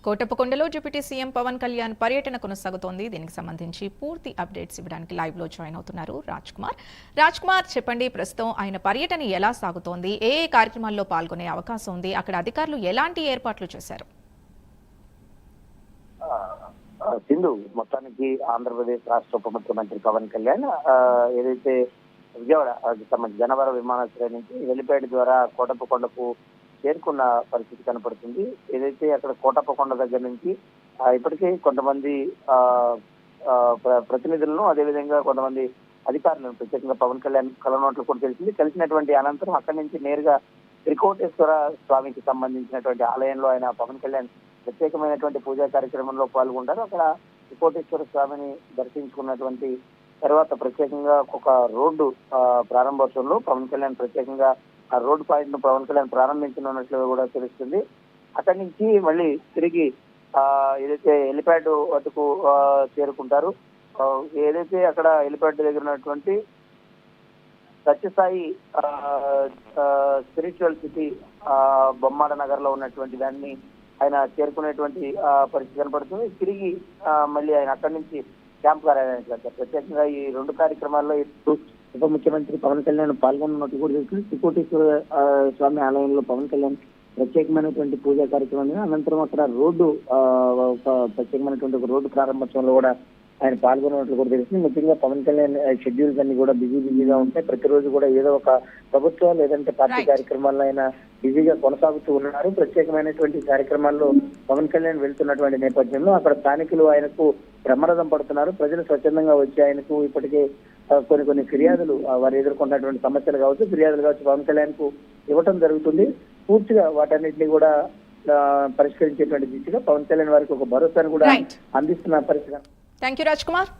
కోటప్పకొండలో deputy CM Pawan Kalyan పర్యటన కొనసాగుతోంది. దీనికి సంబంధించి పూర్తి అప్డేట్స్ ఇవ్వడానికి లైవ్ లో జాయిన్ అవుతున్నారు రాజ్ కుమార్. రాజ్ కుమార్, చెప్పండి, ప్రస్తుతం ఆయన పర్యటన ఎలా సాగుతోంది, ఏ కార్యక్రమాల్లో పాల్గొనే అవకాశం ఉంది, అక్కడ అధికారులు ఎలాంటి ఏర్పాట్లు చేశారు? సింధు, మొత్తానికి ఆంధ్రప్రదేశ్ రాష్ట్ర ఉప ముఖ్యమంత్రి పవన్ కళ్యాణ్ ఏదైతే విజయవాడ సంబంధించి గన్నవరం విమానాశ్రయం నుంచి వెలిపేట ద్వారా కోటప్పకొండకు చేరుకున్న పరిస్థితి కనపడుతుంది. ఏదైతే అక్కడ కోటప్పకొండ దగ్గర నుంచి ఇప్పటికే కొంతమంది ప్రతినిధులను, అదేవిధంగా కొంతమంది అధికారులను ప్రత్యేకంగా పవన్ కళ్యాణ్ కలనోట్లు కూడా తెలిసింది. కలిసినటువంటి అనంతరం అక్కడి నుంచి నేరుగా త్రికోటేశ్వర స్వామికి సంబంధించినటువంటి ఆలయంలో ఆయన పవన్ కళ్యాణ్ ప్రత్యేకమైనటువంటి పూజా కార్యక్రమంలో పాల్గొంటారు. అక్కడ త్రికోటేశ్వర స్వామిని దర్శించుకున్నటువంటి తర్వాత ప్రత్యేకంగా ఒక రోడ్డు ప్రారంభోత్సవంలో పవన్ కళ్యాణ్ ప్రత్యేకంగా ఆ రోడ్డు పాయింట్ ను పవన్ కళ్యాణ్ ప్రారంభించనున్నట్లుగా కూడా తెలుస్తుంది. అక్కడి నుంచి మళ్ళీ తిరిగి ఏదైతే హెలిప్యాడ్ వద్దకు చేరుకుంటారు. ఏదైతే అక్కడ హెలిప్యాడ్ దగ్గర ఉన్నటువంటి సత్యసాయి స్పిరిచువల్ సిటీ బొమ్మాడ నగర్ లో ఉన్నటువంటి దాన్ని ఆయన చేరుకునేటువంటి పరిస్థితి కనపడుతుంది. తిరిగి మళ్ళీ ఆయన అక్కడి నుంచి క్యాంప్ కార్యాలయానికి వెళ్తారు. ప్రత్యేకంగా ఈ రెండు కార్యక్రమాల్లో ఉప ముఖ్యమంత్రి పవన్ కళ్యాణ్ పాల్గొన్నట్టు కూడా తెలుస్తుంది. త్రికోటేశ్వర స్వామి ఆలయంలో పవన్ కళ్యాణ్ ప్రత్యేకమైనటువంటి పూజా కార్యక్రమం, అనంతరం అక్కడ రోడ్డు ప్రత్యేకమైనటువంటి ఒక రోడ్డు ప్రారంభోత్సవంలో కూడా ఆయన పాల్గొన్నట్లు కూడా తెలిసింది. ముఖ్యంగా పవన్ కళ్యాణ్ షెడ్యూల్స్ అన్ని కూడా బిజీగా ఉంటాయి. ప్రతిరోజు కూడా ఏదో ఒక ప్రభుత్వం లేదంటే పార్టీ కార్యక్రమాల్లో ఆయన బిజీగా కొనసాగుతూ ఉన్నారు. ప్రత్యేకమైనటువంటి కార్యక్రమాల్లో పవన్ కళ్యాణ్ వెళ్తున్నటువంటి నేపథ్యంలో అక్కడ స్థానికులు ఆయనకు బ్రహ్మరథం పడుతున్నారు. ప్రజలు స్వచ్ఛందంగా వచ్చి ఆయనకు ఇప్పటికే కొన్ని ఫిర్యాదులు, వారు ఎదుర్కొన్నటువంటి సమస్యలు కావచ్చు, ఫిర్యాదులు కావచ్చు, పవన్ కళ్యాణ్ కు ఇవ్వటం జరుగుతుంది. పూర్తిగా వాటన్నిటిని కూడా పరిష్కరించేటువంటి దిశగా పవన్ కళ్యాణ్ వారికి ఒక భరోసాను కూడా అందిస్తున్న పరిస్థితి. Thank you Raj Kumar.